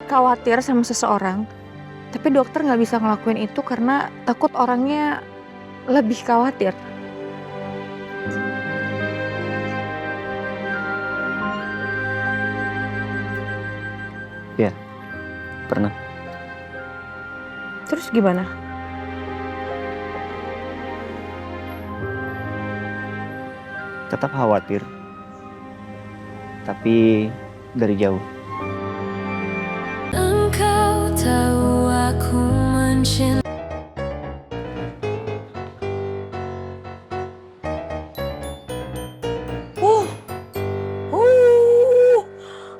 khawatir sama seseorang, tapi dokter nggak bisa ngelakuin itu karena takut orangnya lebih khawatir. Ya, pernah. Terus gimana? Tetap khawatir, tapi dari jauh. Engkau tahu aku mencintai.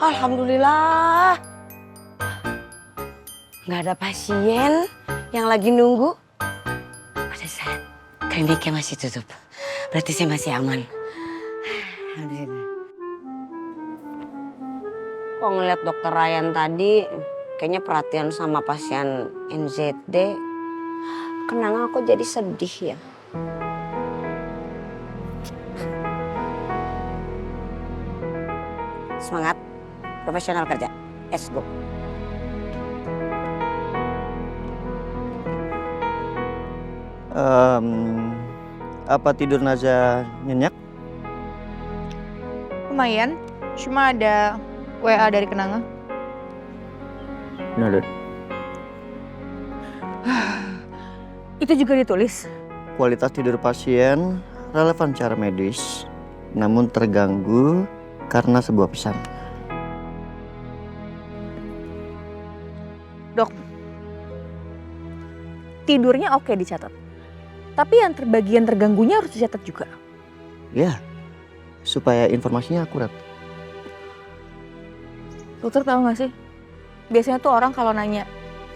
Alhamdulillah. Nggak ada pasien yang lagi nunggu. Pantesan kliniknya masih tutup. Berarti saya masih aman. Alhamdulillah. Kok ngeliat dokter Ryan tadi, kayaknya perhatian sama pasien NZD. Kenapa aku jadi sedih ya? Semangat, profesional kerja. Let's go. Apa tidur Naza nyenyak? Lumayan, cuma ada WA dari Kenanga. Benar. Itu juga ditulis. Kualitas tidur pasien relevan secara medis, namun terganggu karena sebuah pesan. Dok, tidurnya oke dicatat. Tapi yang bagian terganggunya harus dicatat juga. Ya, supaya informasinya akurat. Dokter tahu nggak sih? Biasanya tuh orang kalau nanya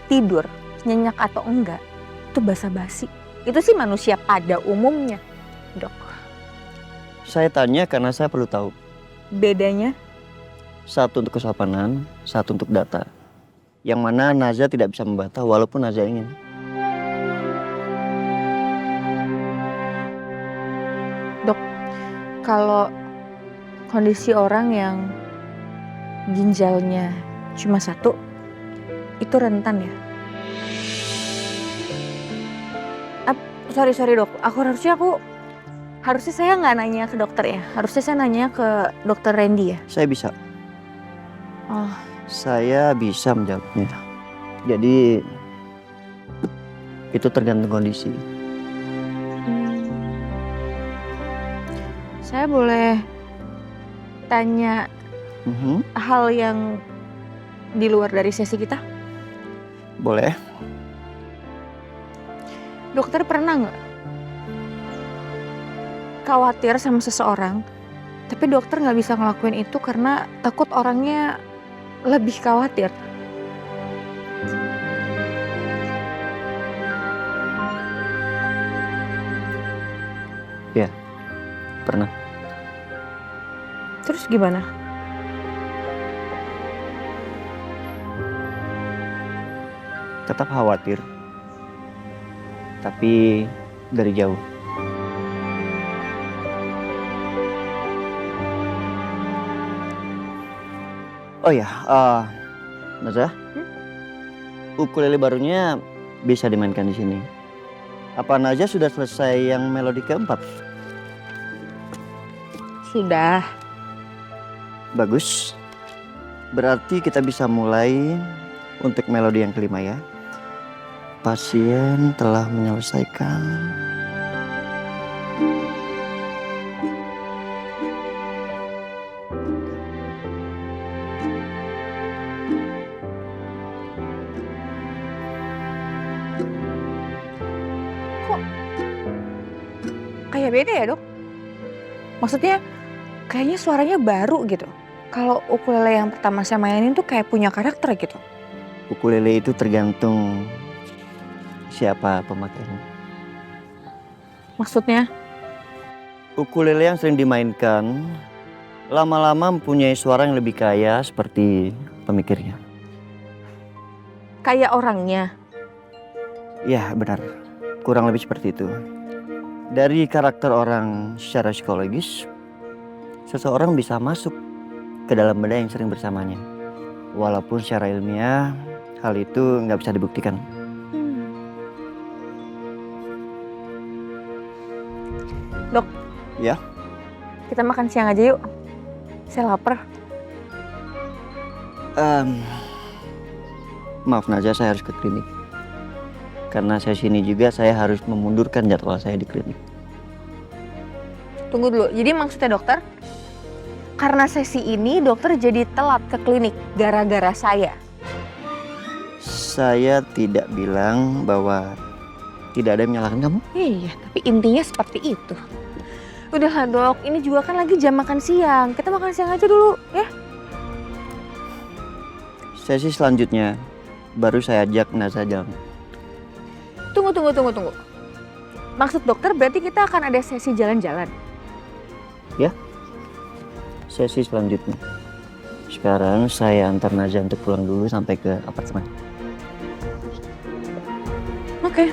tidur, nyenyak atau enggak, itu basa-basi. Itu sih manusia pada umumnya, dok. Saya tanya karena saya perlu tahu. Bedanya? Satu untuk kesopanan, satu untuk data. Yang mana Naza tidak bisa membantah walaupun Naza ingin. Dok, kalau kondisi orang yang ginjalnya cuma satu, itu rentan ya? Sorry dok, harusnya saya nggak nanya ke dokter ya, harusnya saya nanya ke dokter Randy ya. Saya bisa. Oh, Saya bisa menjawabnya. Jadi itu tergantung kondisi. saya boleh tanya hal yang di luar dari sesi kita? Boleh? Dokter pernah nggak khawatir sama seseorang, tapi dokter nggak bisa ngelakuin itu karena takut orangnya lebih khawatir? Ya, pernah. Terus gimana? Tetap khawatir, tapi dari jauh. Oh ya, Naza, ukulele barunya bisa dimainkan di sini. Apa Naza sudah selesai yang melodi keempat? Sudah. Bagus. Berarti kita bisa mulai untuk melodi yang kelima ya. Pasien telah menyelesaikan. Kok kayak beda ya dok? Maksudnya kayaknya suaranya baru gitu. Kalau ukulele yang pertama saya mainin tuh kayak punya karakter gitu. Ukulele itu tergantung siapa pemakainya. Maksudnya? Ukulele yang sering dimainkan lama-lama mempunyai suara yang lebih kaya seperti pemikirnya. Kayak orangnya. Ya benar, kurang lebih seperti itu. Dari karakter orang secara psikologis, seseorang bisa masuk ke dalam benda yang sering bersamanya. Walaupun secara ilmiah hal itu nggak bisa dibuktikan. Dok. Ya? Kita makan siang aja yuk. Saya lapar. Maaf Naja, saya harus ke klinik. Karena sesi ini juga saya harus memundurkan jadwal saya di klinik. Tunggu dulu, jadi maksudnya dokter, karena sesi ini dokter jadi telat ke klinik gara-gara saya. Saya tidak bilang bahwa tidak ada yang menyalahkan kamu. Iya, tapi intinya seperti itu. Udahlah dok, ini juga kan lagi jam makan siang. Kita makan siang aja dulu, ya? Sesi selanjutnya baru saya ajak Naza jalan. Tunggu. Maksud dokter berarti kita akan ada sesi jalan-jalan? Ya, sesi selanjutnya. Sekarang saya antar Naza untuk pulang dulu sampai ke apartemen. Oke.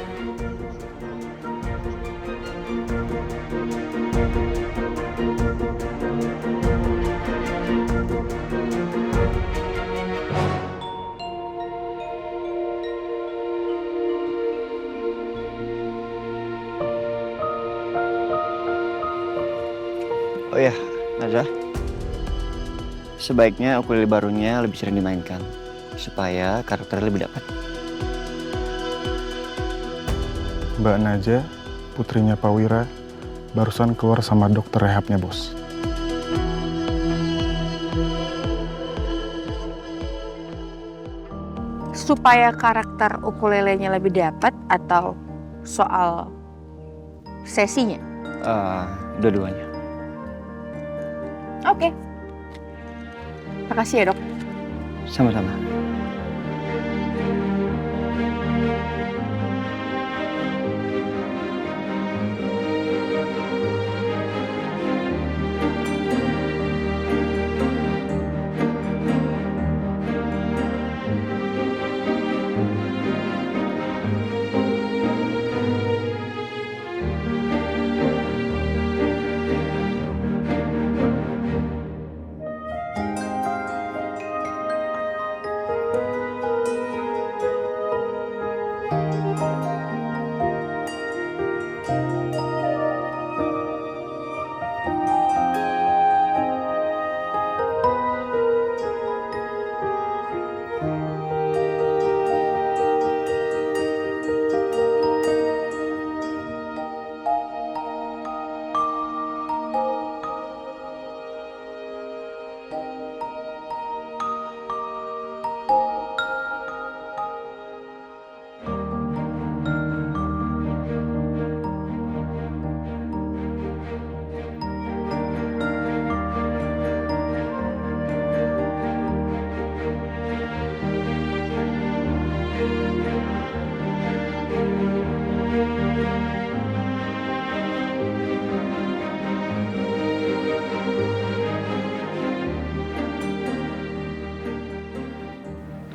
Oh ya, Naza. Sebaiknya ukulele barunya lebih sering dimainkan supaya karakternya lebih dapat. Mbak Naja, putrinya Pak Wira, barusan keluar sama dokter rehabnya, Bos. Supaya karakter ukulelenya lebih dapat atau soal sesinya? Dua-duanya. Oke. Makasih ya dok. Sama-sama.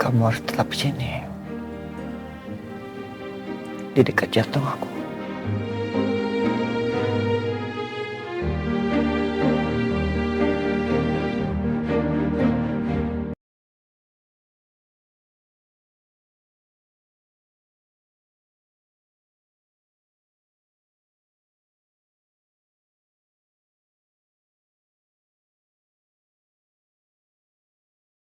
Kamu harus tetap di sini. Di dekat jantung aku.